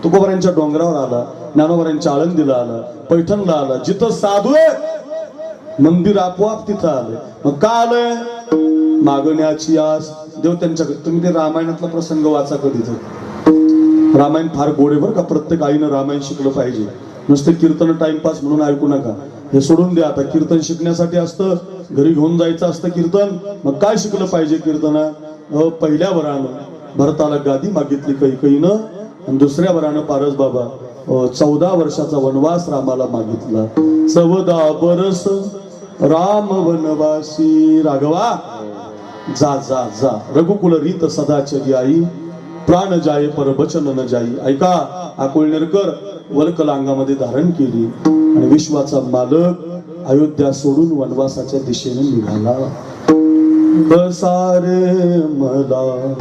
तुकोबारांच्या डोंगरावर आला, ज्ञानोबारांच्या आळंदीला आला, पैठणला आला, जिथं साधू आहे मंदिर आपोआप तिथं आलंय. मग का आलंय? मागण्याची आस. देव त्यांच्याकडे. तुम्ही ते रामायणातला प्रसंग वाचा कधी तर. रामायण फार गोड आहे बरं का. प्रत्येक आईनं रामायण शिकलं पाहिजे. नुसते कीर्तन टाइमपास म्हणून ऐकू नका, हे सोडून द्या. आता कीर्तन शिकण्यासाठी असतं, घरी घेऊन जायचं असतं कीर्तन. मग काय शिकलं पाहिजे कीर्तनात? पहिल्या वरानं भरताला गादी मागितली कैकेयीनं, आणि दुसऱ्या वरानं पारस बाबा 14 वर्षाचा वनवास रामाला मागितला. 14 बरस राम वनवासी. राघवा जा जा जा, रघुकुल रीत सदाचरी आई, प्राण जाये पर बचन न जाई. ऐका, अकोळनेरकर वल्कलांगामध्ये धारण केली आणि विश्वाचा मालक अयोध्या सोडून वनवासाच्या दिशेने निघाला. कसा रे मला